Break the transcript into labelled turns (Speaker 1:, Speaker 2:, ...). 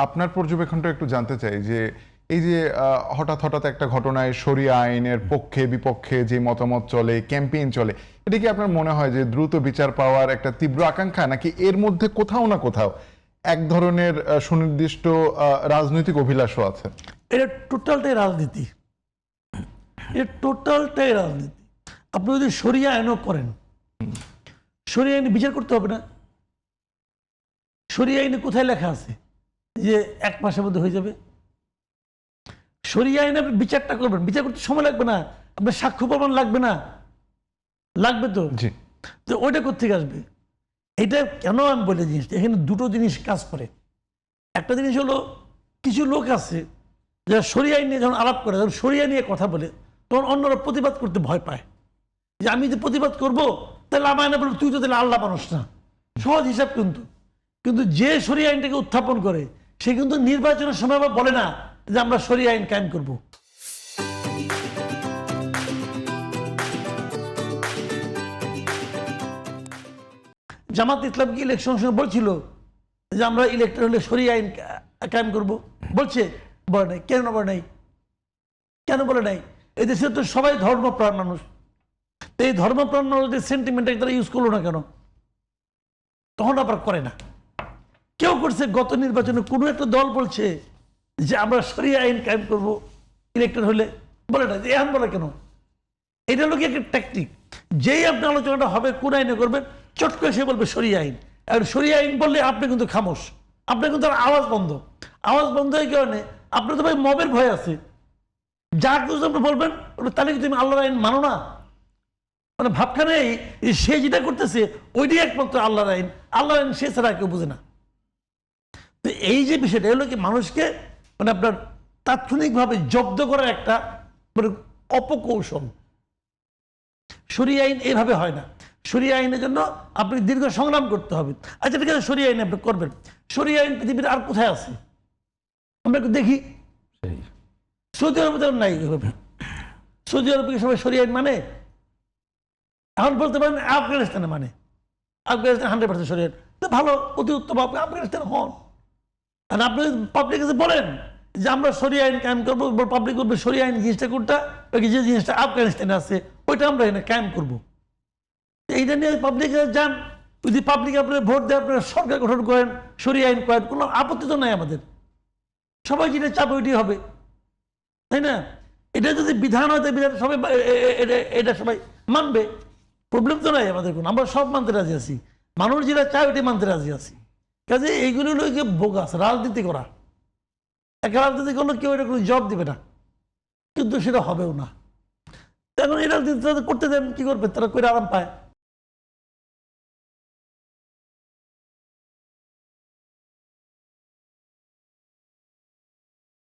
Speaker 1: আপনার পর্যবেক্ষণটা একটু জানতে চাই যে এই যে হঠাৎ হঠাৎ একটা ঘটনায় শরিয়া আইনের পক্ষে বিপক্ষে যে মতামত চলে, ক্যাম্পেইন চলে, এটা কি আপনার মনে হয় যে দ্রুত বিচার পাওয়ার একটা তীব্র আকাঙ্ক্ষা, নাকি এর মধ্যে কোথাও না কোথাও এক ধরনের সুনির্দিষ্ট রাজনৈতিক অভিলাষও আছে?
Speaker 2: এটা টোটালটাই রাজনীতি, এটা টোটালটাই রাজনীতি। আপনি যদি শরিয়া আইনও করেন, শরিয়া আইনে বিচার করতে হবে না। শরিয়া আইনে কোথায় লেখা আছে যে 1 মাসের মধ্যে হয়ে যাবে? শরিয়া আইনে আপনি বিচারটা করবেন, বিচার করতে সময় লাগবে না, আপনার সাক্ষ্য প্রমাণ লাগবে না, লাগবে তো?
Speaker 1: জি।
Speaker 2: তো ওইটা কোথেকে আসবে? এটা কেন আমি বলে জিনিসটা, এখানে দুটো জিনিস কাজ করে। একটা জিনিস হলো কিছু লোক আছে যারা শরিয়া আইন নিয়ে যখন আলাপ করে, যখন শরিয়া নিয়ে কথা বলে, তখন অন্যরা প্রতিবাদ করতে ভয় পায় যে আমি যে প্রতিবাদ করবো তাহলে আমার না বলবো তুই তো তাহলে আল্লাহ মানুষ না। সহজ হিসাব কিন্তু, কিন্তু যে শরিয়া আইনটাকে উত্থাপন করে সে কিন্তু নির্বাচনের সময় আবার বলে না যে আমরা শরিয়া আইন কায়েম করবো। জামাত ইসলাম কি ইলেকশন সময় বলছিল যে আমরা ইলেক্টেড হলে শরিয়া আইন কায়েম করবো? বলছে? বলে নাই। কেন বলে নাই? কেন বলে নাই? এই দেশে তো সবাই ধর্মপ্রাণ মানুষ, তো এই ধর্মপ্রাণ মানুষদের সেন্টিমেন্টটাকে তারা ইউজ করলো না কেন? তখন আবার করে না। কেউ করছে গত নির্বাচনে কোনো একটা দল বলছে যে আমরা শরিয়া আইন কায়েম করবো ইলেক্টেড হলে? বলে না। এখন বলে কেন? এটা হলো কি একটা ট্যাকটিক। যেই আপনি আলোচনাটা হবে কোন আইনে করবেন, চট করে সে বলবে শরিয়া আইন। আর শরিয়া আইন বললে আপনি কিন্তু খামোশ, আপনার কিন্তু আওয়াজ বন্ধ। আওয়াজ বন্ধ হয়ে কারণে আপনার তো ভাই মবের ভয় আছে। যা কিছু আপনি বলবেন তাহলে কি তুমি আল্লাহর আইন মানো না? মানে ভাবখানে সে যেটা করতেছে ওইটাই একমাত্র আল্লাহর আইন, আল্লাহর আইন সে ছাড়া কেউ বুঝে না। তো এই যে বিষয়টা হলো কি মানুষকে মানে আপনার তাৎক্ষণিকভাবে জব্দ করার একটা মানে অপকৌশল। শরিয়া আইন এইভাবে হয় না। শরিয়া আইনের জন্য আপনি দীর্ঘ সংগ্রাম করতে হবে। আচ্ছা ঠিক আছে, শরিয়া আইন আপনি করবেন। শরিয়া আইন পৃথিবীর আর কোথায় আছে আমরা একটু দেখি। সৌদি আরবে তেমন নাই। সৌদি আরবে সবাই শরিয়া আইন মানে? এখন বলতে পারেন আফগানিস্তানে মানে। আফগানিস্তান 100% শরিয়া আইন। তো ভালো, অতি উত্তম, আপনি আফগানিস্তান হন। আর আপনি পাবলিক কাছে বলেন যে আমরা শরিয়া আইন কায়েম করবো, পাবলিক করবে শরিয়া আইন জিনিসটা কোনটা, যে জিনিসটা আফগানিস্তানে আছে ওইটা আমরা এখানে কায়েম করবো। এইটা নিয়ে পাবলিক যান, যদি পাবলিক আপনার ভোট দেয়, আপনারা সরকার গঠন করেন, শরিয়া আইন করেন, কোনো আপত্তি তো নাই আমাদের। সবাই যেটা চাপ ওইটাই হবে, তাই না? এটা যদি বিধান হয় বিধান সবাই এটা সবাই মানবে, প্রবলেম তো নাই আমাদের কোনো। আমরা সব মানতে রাজি আছি, মানুষ যেটা চায় ওইটাই মানতে রাজি আছি। কাজে এইগুলো হলো গিয়ে বোগাস রাজনীতি করা। একটা রাজনীতি করলে কেউ এটা কোনো জব দিবে না, কিন্তু সেটা হবেও না। এখন এই রাজনীতি করতে দেন, কি করবে তারা? করে আরাম পায়।